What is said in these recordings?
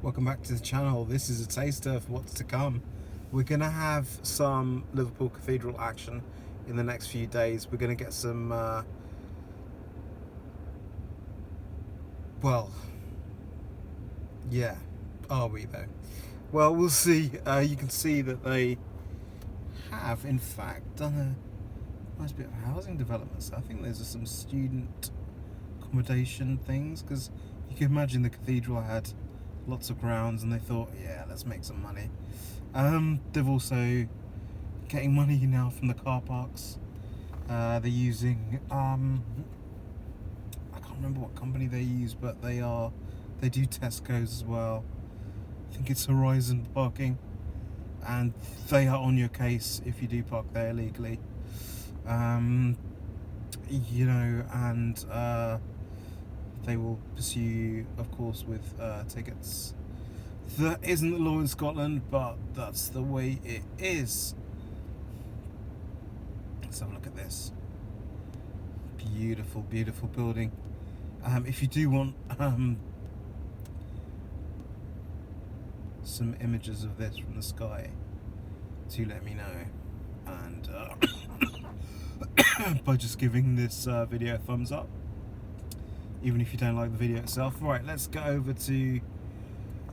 Welcome back to the channel. This is a taster of what's to come. We're gonna have some Liverpool Cathedral action in the next few days. We're gonna get some well, yeah, are we though? Well, we'll see. You can see that they have in fact done a nice bit of housing development. So I think there's some student accommodation things, because you can imagine the cathedral had lots of grounds and they thought, yeah, let's make some money. They've also getting money now from the car parks. They're using I can't remember what company they use, but they do Tesco's as well. I think it's Horizon Parking, and they are on your case if you do park there illegally. You know, and they will pursue you, of course, with tickets. That isn't the law in Scotland, but that's the way it is. Let's have a look at this. Beautiful, beautiful building. If you do want some images of this from the sky, do let me know. And by just giving this video a thumbs up, even if you don't like the video itself. Right, let's go over to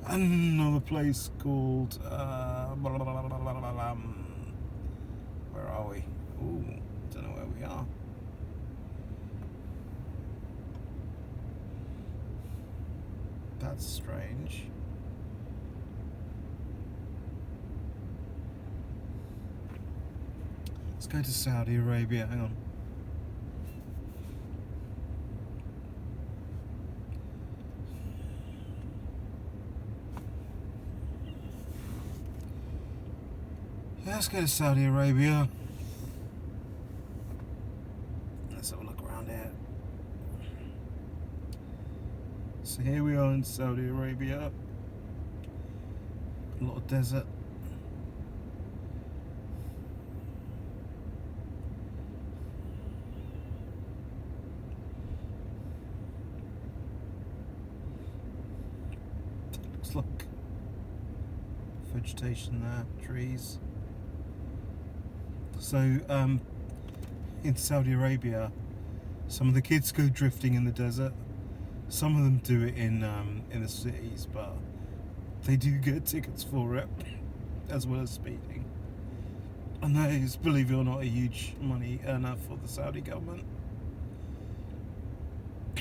another place called where are we? Ooh, don't know where we are. That's strange. Let's go to Saudi Arabia. Hang on. Let's go to Saudi Arabia. Let's have a look around here. So here we are in Saudi Arabia. A lot of desert. Looks like vegetation there, trees. So in Saudi Arabia, some of the kids go drifting in the desert. Some of them do it in the cities, but they do get tickets for it, as well as speeding. And that is, believe it or not, a huge money earner for the Saudi government.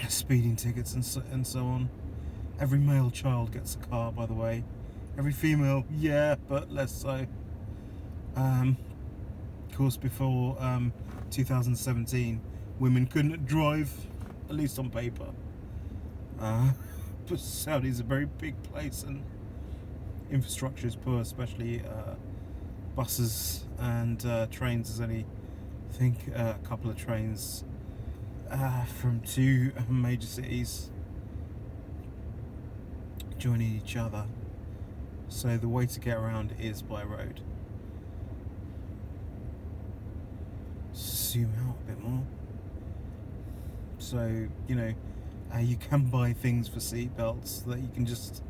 Speeding tickets and so on. Every male child gets a car, by the way. Every female, yeah, but less so. Of course, before 2017, women couldn't drive, at least on paper. But Saudi is a very big place, and infrastructure is poor, especially buses and trains. There's only, I think, a couple of trains from two major cities joining each other. So the way to get around is by road. Zoom out a bit more. So, you know, you can buy things for seat belts that you can just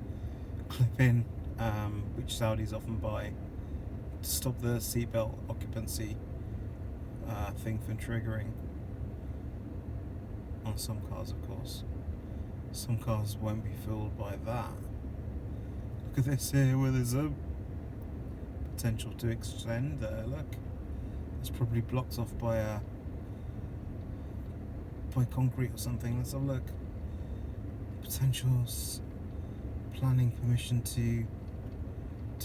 clip in, which Saudis often buy to stop the seatbelt occupancy thing from triggering. On some cars, of course. Some cars won't be fooled by that. Look at this here, where there's a potential to extend there. Look, it's probably blocked off by concrete or something. Let's have a look. Potential planning permission to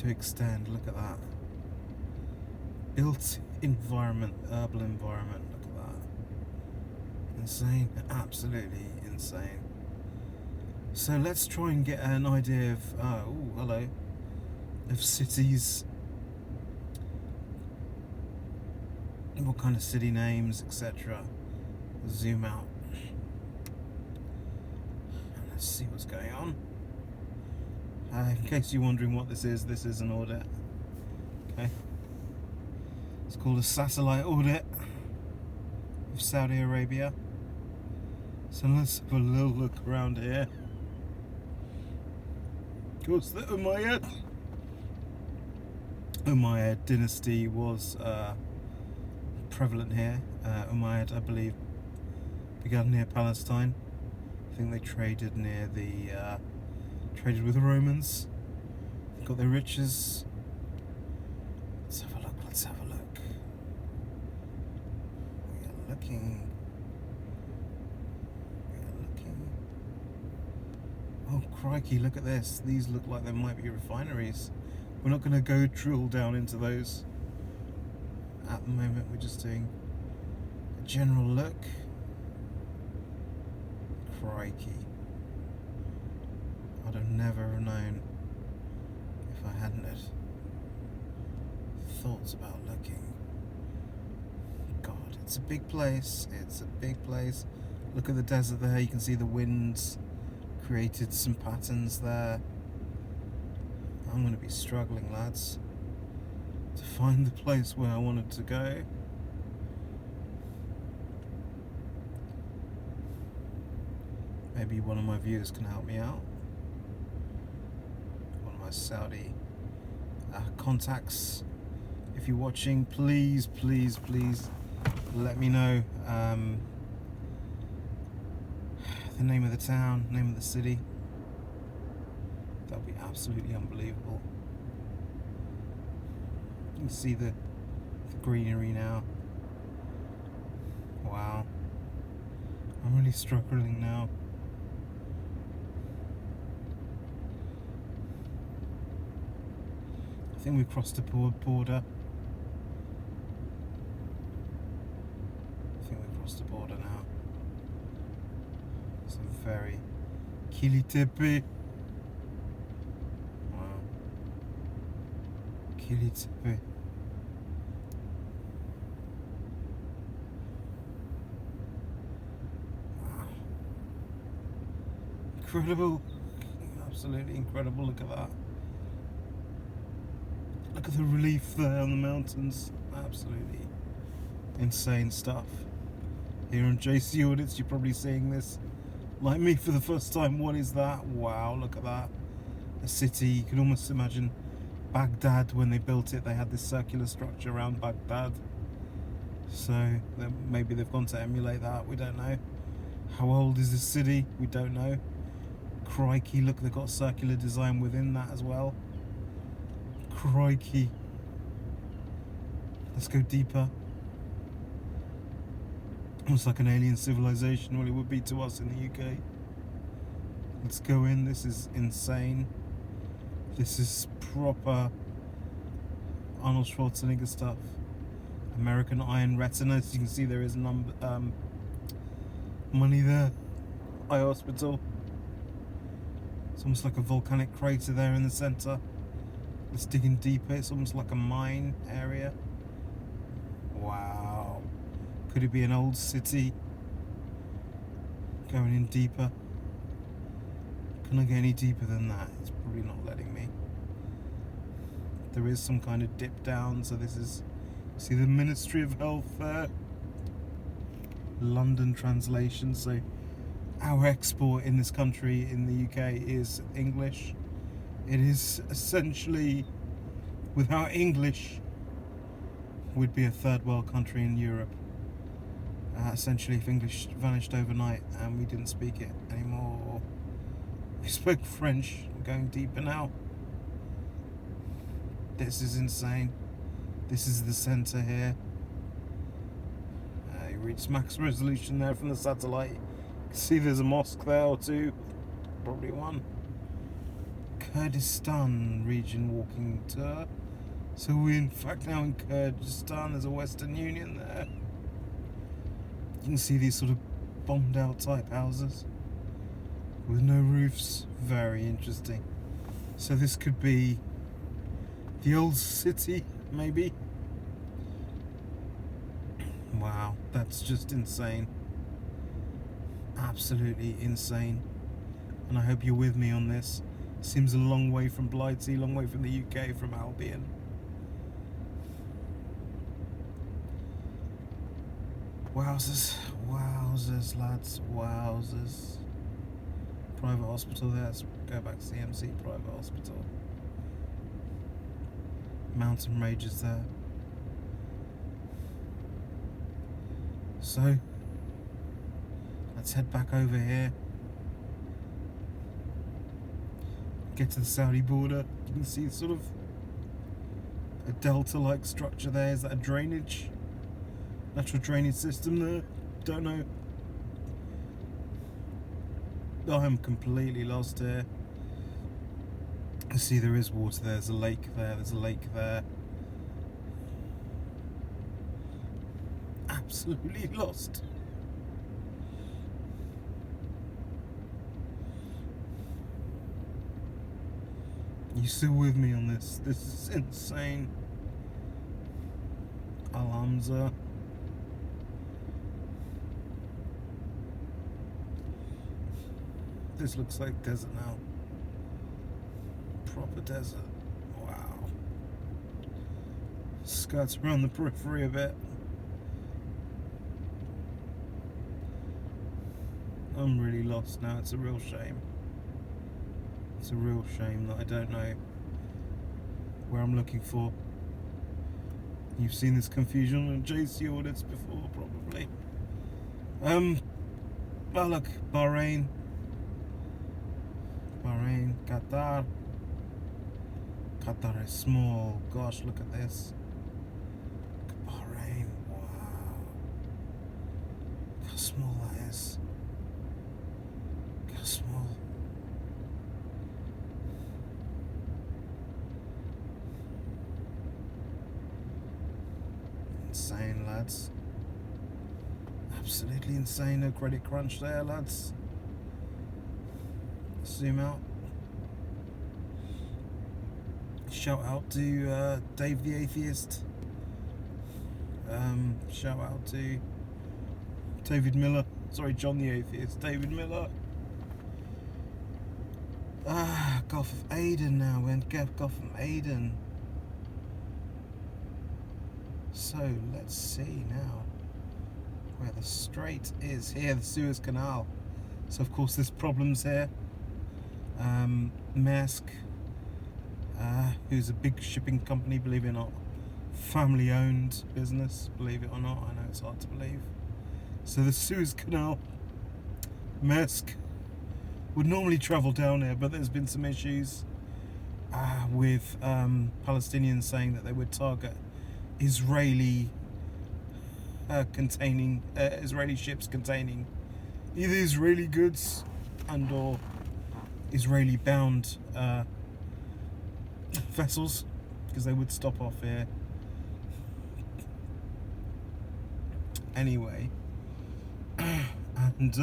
extend. Look at that. Built environment, urban environment. Look at that. Insane. Absolutely insane. So let's try and get an idea of oh, hello, of cities. What kind of city names, etc. Zoom out. Let's see what's going on. In case you're wondering what this is an audit. Okay. It's called a satellite audit of Saudi Arabia. So let's have a little look around here. Of course, the Umayyad dynasty was prevalent here. Umayyad, I believe, began near Palestine. I think they traded near traded with the Romans. Got their riches. Let's have a look. We are looking. Oh crikey! Look at this. These look like they might be refineries. We're not going to go drill down into those at the moment. We're just doing a general look. Crikey. I'd have never known if I hadn't had thoughts about looking. God, it's a big place. Look at the desert there. You can see the winds created some patterns there. I'm going to be struggling, lads, to find the place where I wanted to go. Maybe one of my viewers can help me out. One of my Saudi contacts. If you're watching, please let me know the name of the town, name of the city. That would be absolutely unbelievable. You can see the greenery now. Wow. I'm really struggling now. I think we've crossed the border. Now. It's a very Kilitepe. Wow. Kilitepe. Wow. Incredible. Absolutely incredible. Look at that. Look at the relief there on the mountains. Absolutely insane stuff. Here on JC Audits, you're probably seeing this like me for the first time. What is that? Wow, look at that. A city. You can almost imagine Baghdad when they built it. They had this circular structure around Baghdad. So maybe they've gone to emulate that. We don't know. How old is this city? We don't know. Crikey, look, they've got circular design within that as well. Crikey. Let's go deeper. Almost like an alien civilization. Well, it would be to us in the UK. Let's go in. This is insane. This is proper Arnold Schwarzenegger stuff. American Iron Retina. As you can see, there is money there. Eye hospital. It's almost like a volcanic crater there in the center. Let's dig in deeper. It's almost like a mine area. Wow. Could it be an old city? Going in deeper. Can I get any deeper than that? It's probably not letting me. There is some kind of dip down, so this is, see the Ministry of Health there. London translation, so our export in this country, in the UK, is English. It is essentially, without English, we'd be a third world country in Europe. Essentially, if English vanished overnight and we didn't speak it anymore, we spoke French. We're going deeper now. This is insane. This is the center here. You reach max resolution there from the satellite. You can see there's a mosque there or two, probably one. Kurdistan region walking tour. So we're in fact now in Kurdistan. There's a Western Union there. You can see these sort of bombed out type houses with no roofs. Very interesting. So this could be the old city, maybe. Wow, that's just insane. Absolutely insane. And I hope you're with me on this. Seems a long way from Blighty, long way from the UK, from Albion. Wowzers, wowzers, lads, wowzers. private hospital there. Let's go back to the MC private hospital. Mountain ranges there. So let's head back over here. Get to the Saudi border. You can see sort of a delta-like structure there. Is that a drainage? Natural drainage system there? Don't know. Oh, I'm completely lost here. You see there is water there. There's a lake there. There's a lake there. Absolutely lost. You still with me on this? This is insane. Al Hamza. This looks like desert now. Proper desert. Wow. Skirts around the periphery a bit. I'm really lost now. It's a real shame. It's a real shame that I don't know where I'm looking for. You've seen this confusion on Gypsy audits before, probably. Well, look, Bahrain, Qatar. Qatar is small. Gosh, look at this. Look at Bahrain. Wow. Look how small that is. Look how small. Insane, lads. Absolutely insane. No credit crunch there, lads. Zoom out. Shout out to Dave the Atheist. Shout out to David Miller. Sorry, John the Atheist. David Miller. Gulf of Aden now. We're in Gulf of Aden. So let's see now where the strait is. Here, the Suez Canal. So of course there's problems here. MAERSK, who's a big shipping company, believe it or not, family owned business, believe it or not. I know it's hard to believe. So the Suez Canal, MAERSK would normally travel down here, but there's been some issues with Palestinians saying that they would target Israeli Israeli ships containing either Israeli goods and or Israeli bound vessels, because they would stop off here anyway. And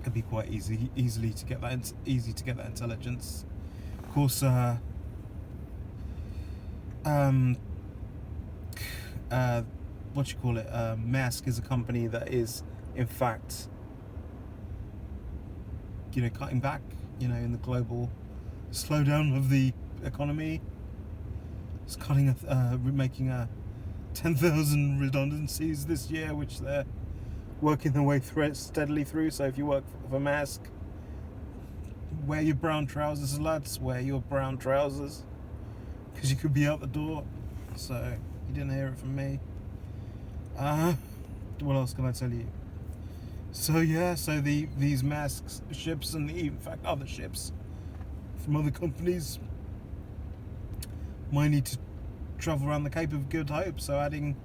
it'd be quite easy to get that intelligence. Of course, what you call it? MAERSK is a company that is, in fact, cutting back, in the global slowdown of the economy. It's making 10,000 redundancies this year, which they're working their way steadily through. So if you work for MAERSK, wear your brown trousers, lads. Wear your brown trousers, because you could be out the door. So you didn't hear it from me. What else can I tell you? So yeah, these MAERSK ships, and in fact other ships from other companies, might need to travel around the Cape of Good Hope. So adding,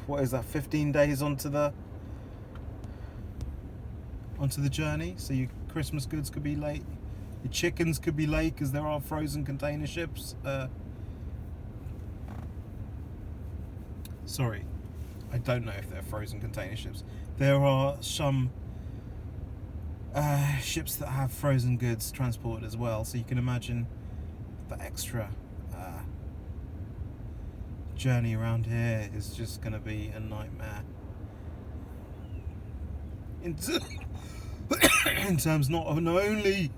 15 days onto the journey. So your Christmas goods could be late, your chickens could be late, because there are frozen container ships. Sorry, I don't know if they're frozen container ships. There are some ships that have frozen goods transported as well, so you can imagine the extra journey around here is just going to be a nightmare. In terms not only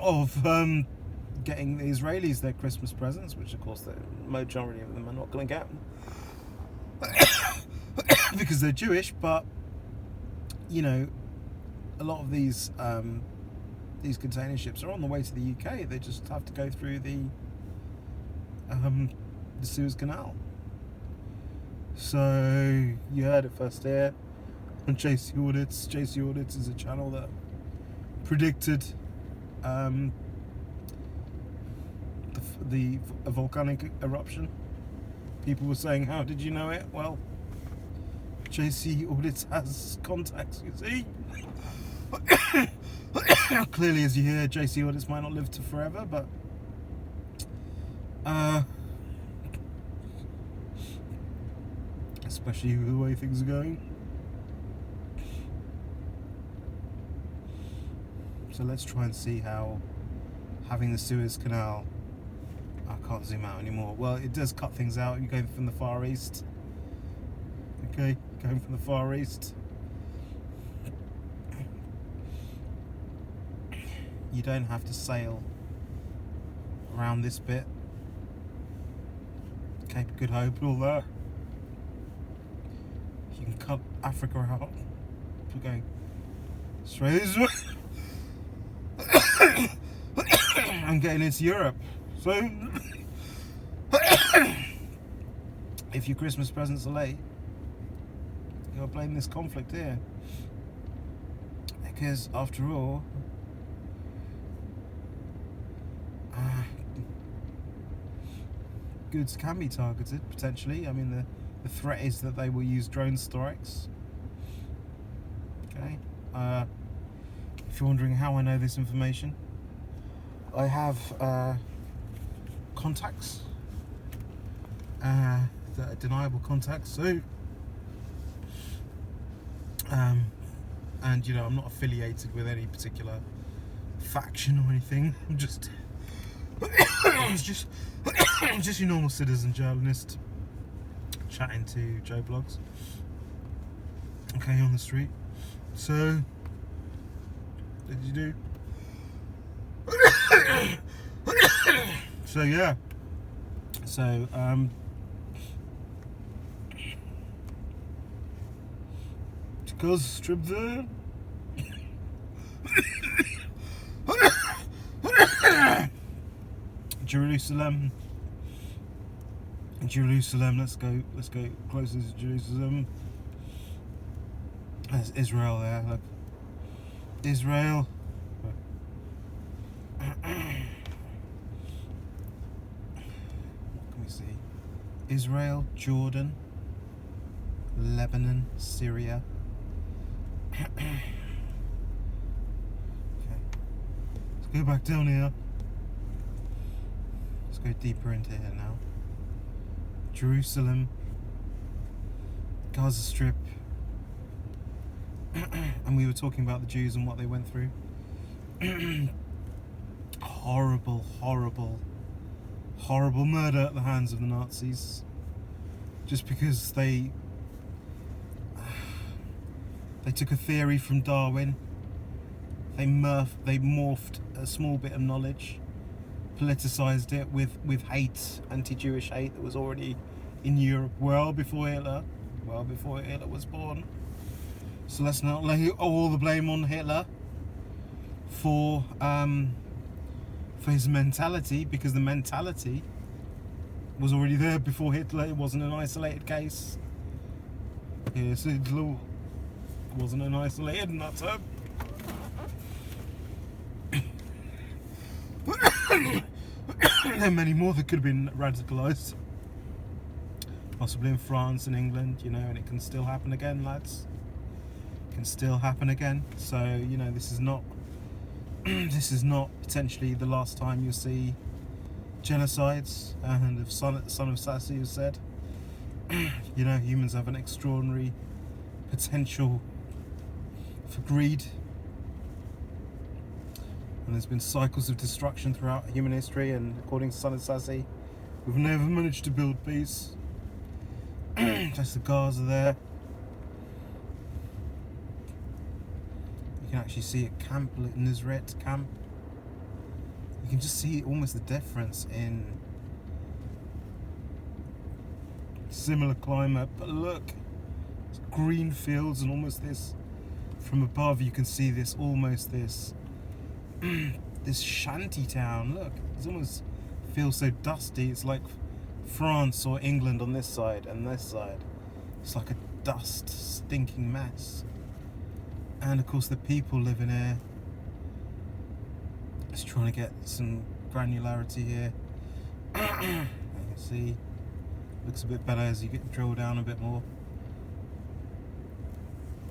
of getting the Israelis their Christmas presents, which of course the majority of them are not going to get because they're Jewish, but you know, a lot of these container ships are on the way to the UK. They just have to go through the Suez Canal. So you heard it first here on JC Audits. JC Audits is a channel that predicted a volcanic eruption. People were saying, how did you know it? Well, JC Audits has contacts, you see. Clearly, as you hear, JC Audits might not live to forever, but especially with the way things are going. So let's try and see how having the Suez Canal, I can't zoom out anymore. Well, it does cut things out. You're going from the Far East. Okay, going from the Far East. You don't have to sail around this bit. Cape of Good Hope and all that. You can cut Africa out. We're going straight this way. I'm getting into Europe. So if your Christmas presents are late, you gotta blame this conflict here. Because after all, goods can be targeted potentially. I mean, the threat is that they will use drone strikes. Okay. If you're wondering how I know this information, I have contacts that are deniable contacts. So, and you know, I'm not affiliated with any particular faction or anything. I'm just just your normal citizen journalist chatting to Joe Blogs. Okay, on the street. So, what did you do? So yeah. So Gaza Strip there. Jerusalem. Let's go closer to Jerusalem. There's Israel there. Look, Israel. What can we see? Israel, Jordan, Lebanon, Syria. Okay. Let's go back down here. Let's go deeper into here now. Jerusalem, Gaza Strip. And we were talking about the Jews and what they went through. Horrible murder at the hands of the Nazis, just because they took a theory from Darwin, they morphed a small bit of knowledge, politicized it with hate, anti-Jewish hate that was already in Europe well before Hitler was born. So let's not lay all the blame on Hitler for his mentality, because the mentality was already there before Hitler. It wasn't an isolated case. Yes, Hitler wasn't an isolated nutter. There are many more that could have been radicalised, possibly in France and England, you know, and it can still happen again, lads. It can still happen again. So, you know, this is not potentially the last time you'll see genocides. And if son of Sassy has said, you know, humans have an extraordinary potential for greed, and there's been cycles of destruction throughout human history, and according to Son of Sassy, we've never managed to build peace. Just the Gaza there. You can actually see at Camp Nusret camp. You can just see almost the difference in similar climate, but look, it's green fields and almost this from above you can see this almost this this shanty town. Look, it almost feels so dusty. It's like France or England on this side, and this side it's like a dust stinking mess. And of course the people living here, just trying to get some granularity here. You can see looks a bit better as you get drill down a bit more.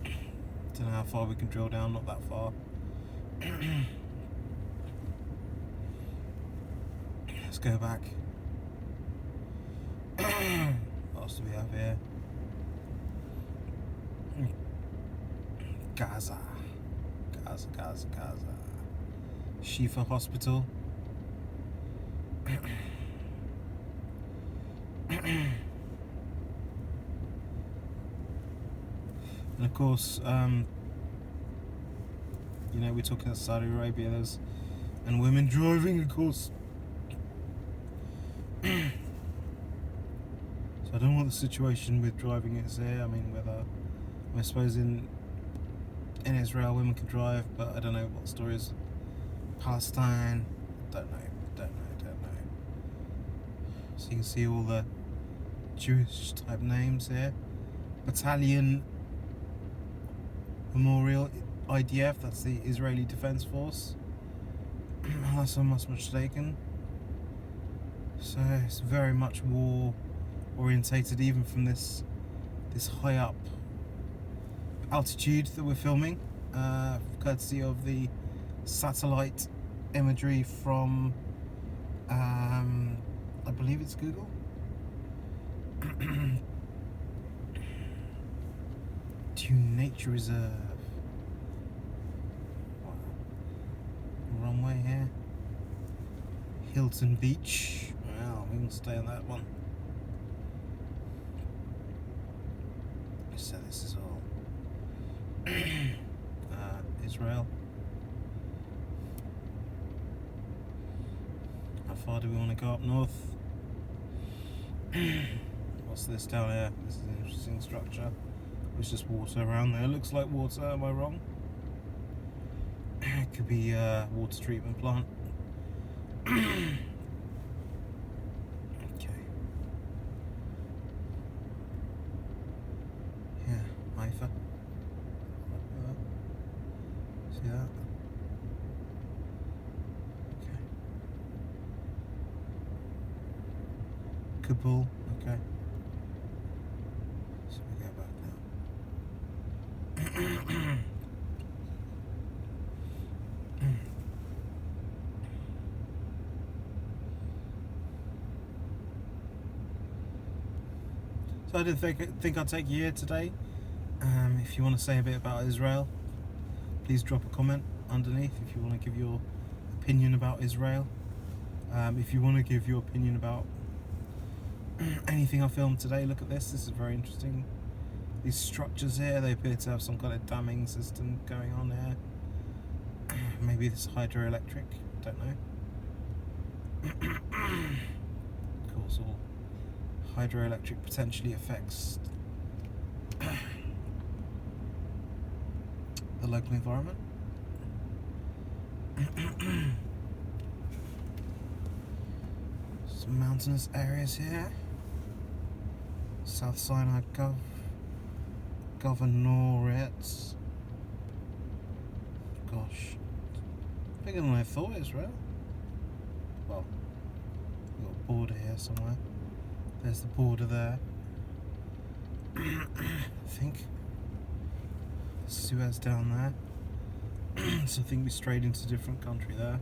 Don't know how far we can drill down, not that far. Let's go back. What else do we have here? Gaza. Shifa Hospital. And of course, you know, we're talking about Saudi Arabia, and women driving, of course. So I don't know what the situation with driving is here. I mean, whether, I suppose in Israel women can drive, but I don't know what stories. Palestine, don't know. So you can see all the Jewish type names here. Battalion Memorial IDF, that's the Israeli Defense Force, unless I'm not mistaken. So it's very much war orientated, even from this high up altitude that we're filming, courtesy of the satellite imagery from I believe it's Google. Dune Nature Reserve. Wow. Runway here. Hilton Beach. Well, we can stay on that one. So this is all Israel. How far do we want to go up north? What's this down here? This is an interesting structure. There's just water around there. Looks like water, am I wrong? It could be a water treatment plant. Okay. Yeah, Haifa. See that? Okay. Kabul, okay. So we go back now. So I didn't think I'd take you here today. If you want to say a bit about Israel, please drop a comment underneath if you want to give your opinion about Israel. If you want to give your opinion about anything I filmed today, look at this. This is very interesting. These structures here, they appear to have some kind of damming system going on here. Maybe this is hydroelectric, don't know. Of course, all hydroelectric potentially affects the local environment. Some mountainous areas here. South Sinai Governorate. Gosh, bigger than I thought, Israel. Well, we've got a border here somewhere. There's the border there. I think Suez down there. So I think we strayed into a different country there.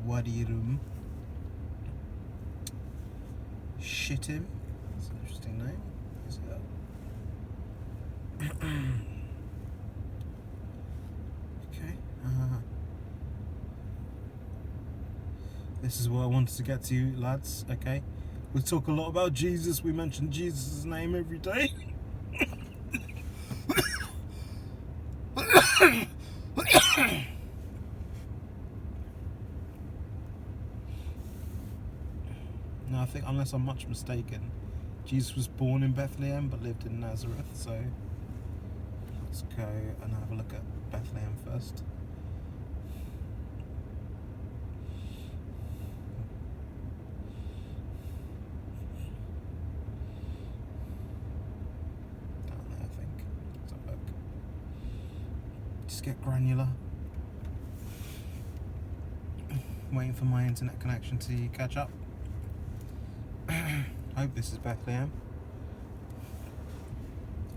Wadi Rum. Shittim. That's an interesting name. Is that? Okay. This is what I wanted to get to, lads. Okay. We talk a lot about Jesus. We mention Jesus' name every day. No, I think, unless I'm much mistaken, Jesus was born in Bethlehem but lived in Nazareth, so let's go and have a look at Bethlehem first. Down there, I think. Let's have a look. Just get granular. Waiting for my internet connection to catch up. Hope this is Bethlehem.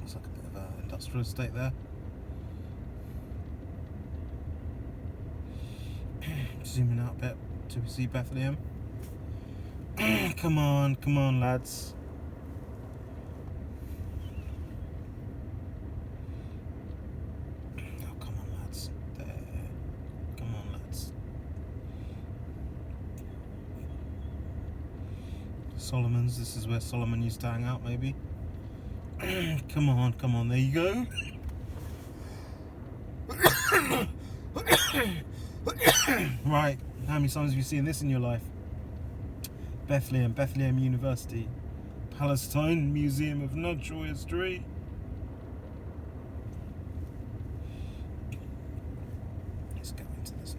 Looks like a bit of an industrial estate there. Zooming out a bit to see Bethlehem. Come on, lads. Oh, come on, lads. There. Come on, lads. Solomon's, this is where Solomon used to hang out, maybe. Come on, there you go. Right, how many times have you seen this in your life? Bethlehem University, Palestine Museum of Natural History. Let's go into this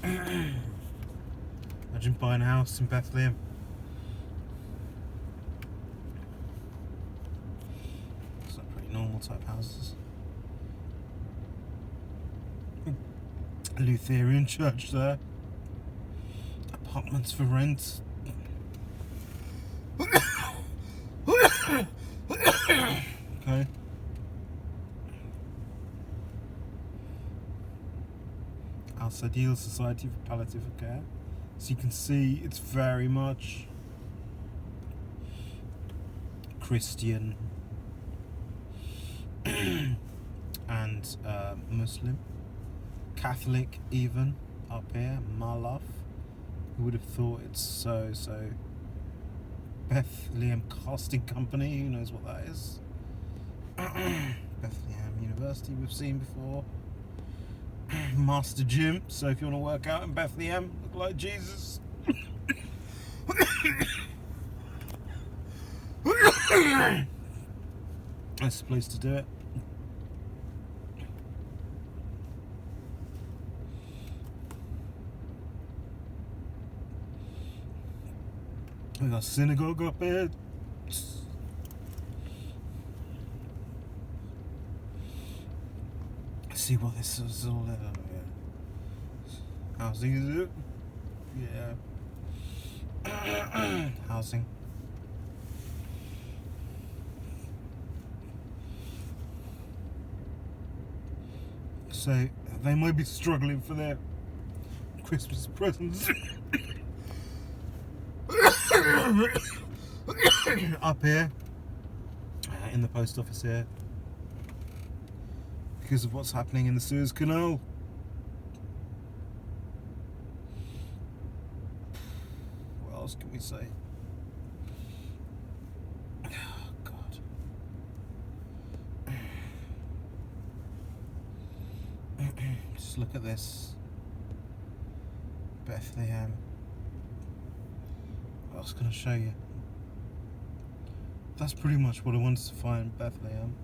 now. Imagine buying a house in Bethlehem. It's like pretty normal type houses. Lutheran church there. Apartments for rent. Okay. Outside Deal Society for Palliative Care. So you can see it's very much Christian and Muslim. Catholic even up here, Malaf. Who would have thought it's so Bethlehem Casting Company, who knows what that is. Bethlehem University we've seen before. Master Gym, so if you want to work out in Bethlehem, look like Jesus. That's the place to do it. We got a synagogue up here. Let's see what this is all about. Housing, is it? Yeah. Housing. So they might be struggling for their Christmas presents. Up here in the post office here because of what's happening in the Suez Canal. What else can we say? Oh, God. Just look at this. Bethlehem. I was going to show you. That's pretty much what I wanted to find, Bethlehem.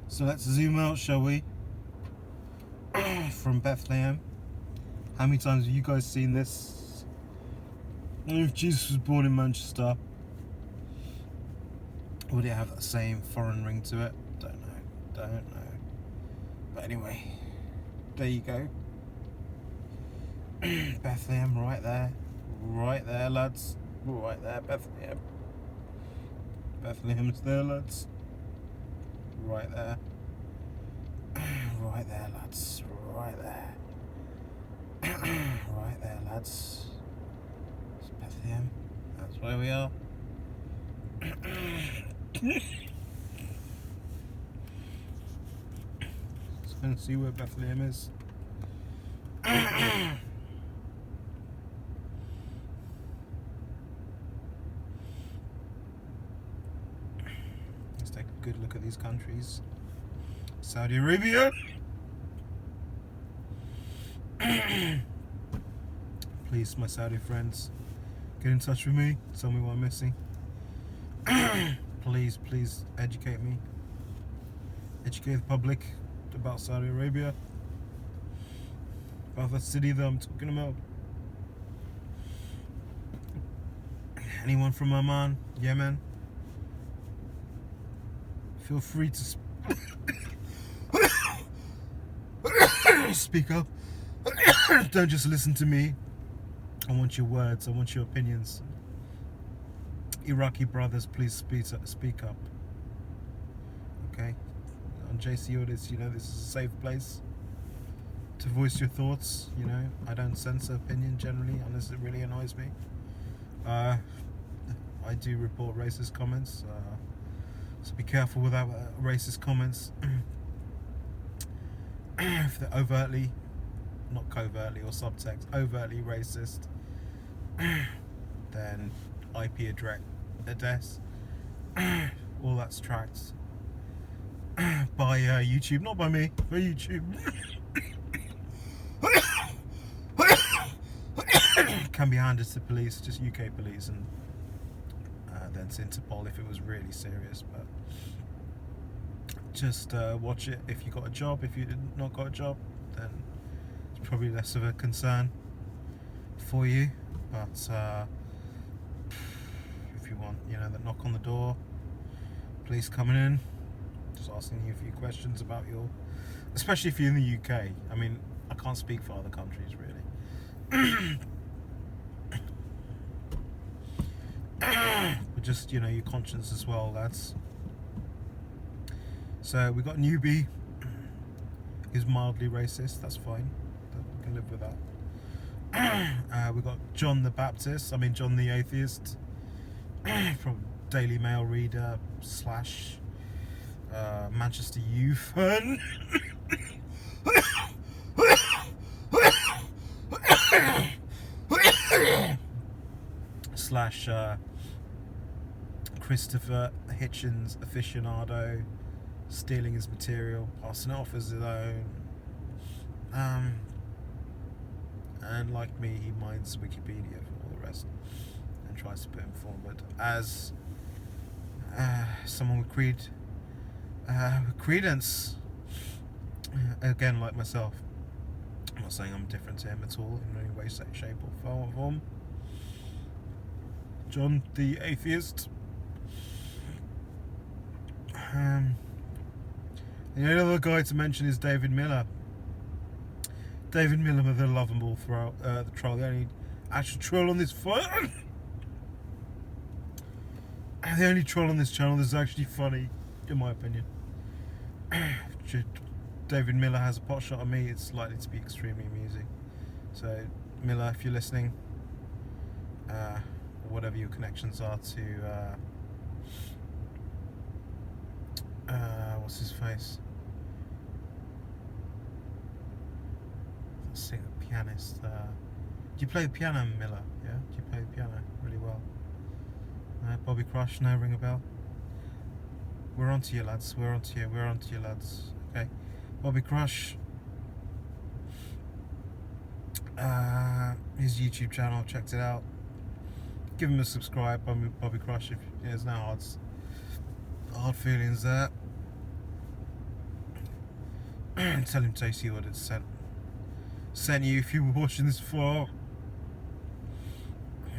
So let's zoom out, shall we? From Bethlehem. How many times have you guys seen this? If Jesus was born in Manchester, would it have that same foreign ring to it? Don't know. But anyway, there you go. Bethlehem, right there, lads, right there, Bethlehem. Bethlehem is there, lads. Right there, lads. Right there. Right there, lads. It's Bethlehem. That's where we are. Let's go and see where Bethlehem is. good look at these countries. Saudi Arabia. Please, my Saudi friends, get in touch with me. Tell me what I'm missing. Please educate me. Educate the public about Saudi Arabia. About the city that I'm talking about. Anyone from Oman, Yemen, feel free to speak up. Don't just listen to me. I want your words, I want your opinions. Iraqi brothers, please speak up. Okay? On JC Audits, you know, this is a safe place to voice your thoughts. You know, I don't censor opinion generally unless it really annoys me. I do report racist comments, so be careful with that racist comments. If they're overtly, not covertly or subtext, overtly racist, then IP address, all that's tracked by YouTube, not by me, by YouTube. Can be handed to police, just UK police, and then to Interpol if it was really serious. But just watch it if you got a job. If you not got a job, then it's probably less of a concern for you. But if you want, you know, that knock on the door, police coming in, just asking you a few questions about your, especially if you're in the UK. I mean, I can't speak for other countries really. But just, you know, your conscience as well, lads. So we got newbie who's mildly racist. That's fine, we can live with that. We got John the Baptist, John the Atheist, from Daily Mail reader / Manchester Youth / Christopher Hitchens aficionado, stealing his material, passing it off as his own. And like me, he minds Wikipedia for all the rest and tries to put him forward as someone with credence. Again, like myself, I'm not saying I'm different to him at all in any way, shape or form. John the Atheist. The only other guy to mention is David Miller. David Miller with the lovable the troll, the only actual troll on this phone. The only troll on this channel that's actually funny, in my opinion. David Miller has a pot shot on me, it's likely to be extremely amusing. So, Miller, if you're listening, or whatever your connections are to, what's his face? Singer, pianist. Do you play the piano, Miller? Yeah? Do you play the piano really well? Bobby Crush, no, ring a bell? We're on to you, lads. We're on to you, lads. Okay. Bobby Crush. His YouTube channel, checked it out. Give him a subscribe, Bobby Crush, if there's no hard feelings there. Tell him JC Audit sent you if you were watching this far.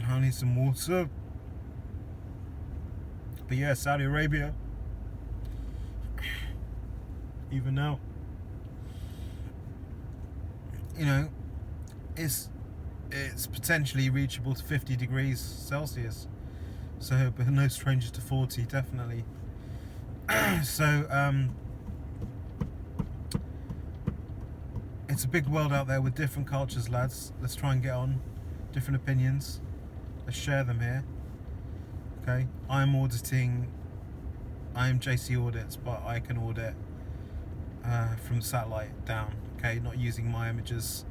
I need some water. But yeah, Saudi Arabia, even now, you know, it's potentially reachable to 50 degrees Celsius, so but no stranger to 40, definitely. So it's a big world out there with different cultures, lads. Let's try and get on. Different opinions, let's share them here. Okay, I'm JC Audits, but I can audit from satellite down. Okay, not using my images.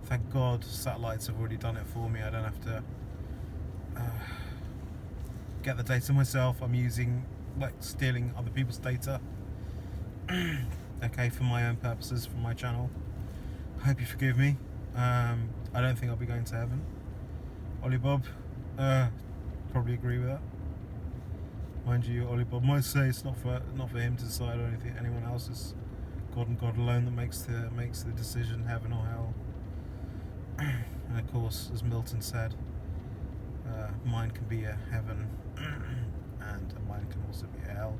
Thank God satellites have already done it for me. I don't have to get the data myself. I'm using like stealing other people's data. Okay, for my own purposes, for my channel. I hope you forgive me. I don't think I'll be going to heaven. Ollie Bob, probably agree with that. Mind you, Ollie Bob might say it's not for him to decide or anyone else. It's God and God alone that makes the decision, heaven or hell. And of course, as Milton said, mine can be a heaven, and mine can also be a hell.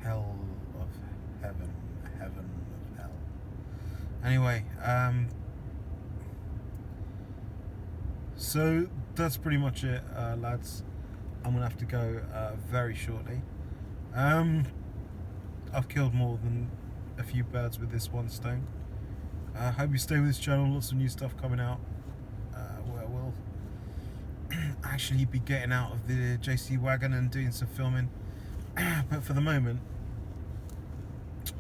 Hell of heaven, heaven of hell. Anyway, so that's pretty much it, lads. I'm gonna have to go very shortly. I've killed more than a few birds with this one stone. Hope you stay with this channel. Lots of new stuff coming out. Where we'll actually be getting out of the JC wagon and doing some filming. But for the moment,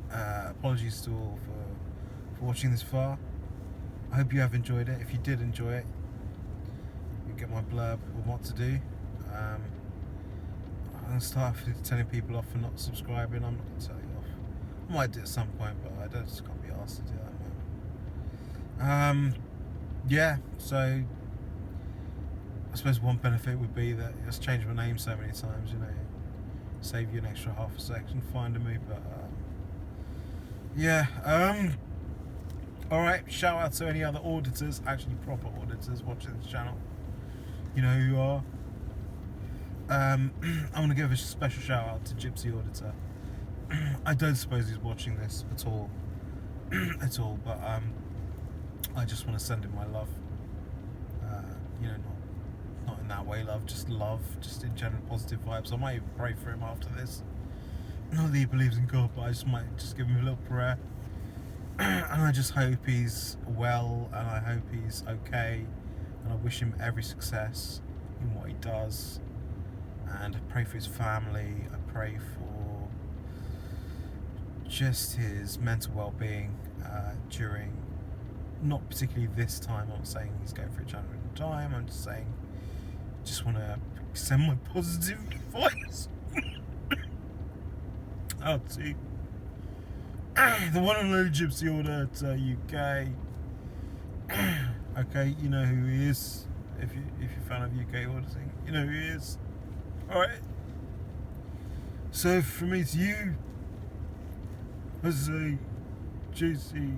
apologies to all for watching this far. I hope you have enjoyed it. If you did enjoy it, you get my blurb on what to do. I'm going to start telling people off for not subscribing. I'm not going to tell you off. I might do it at some point, but I just can't be asked to do that at the moment. Yeah, so I suppose one benefit would be that it's changed my name so many times, you know, save you an extra half a second finding me, but yeah, alright, shout out to any other auditors, actually proper auditors watching this channel. You know who you are. I'm going to give a special shout out to Gypsy Auditor. I don't suppose he's watching this at all, but I just want to send him my love. You know, not in that way love, just in general positive vibes. I might even pray for him after this. Not that he believes in God, but I might just give him a little prayer. And I just hope he's well, and I hope he's okay, and I wish him every success in what he does. And I pray for his family. I pray for just his mental well-being during, not particularly this time. I'm not saying he's going through a challenging time. I'm just saying, just want to send my positive vibes out to the one and only Gypsy Auditor UK. Okay, you know who he is. If you're a fan of UK auditing, you know who he is. Alright. So from me to you, let's say JC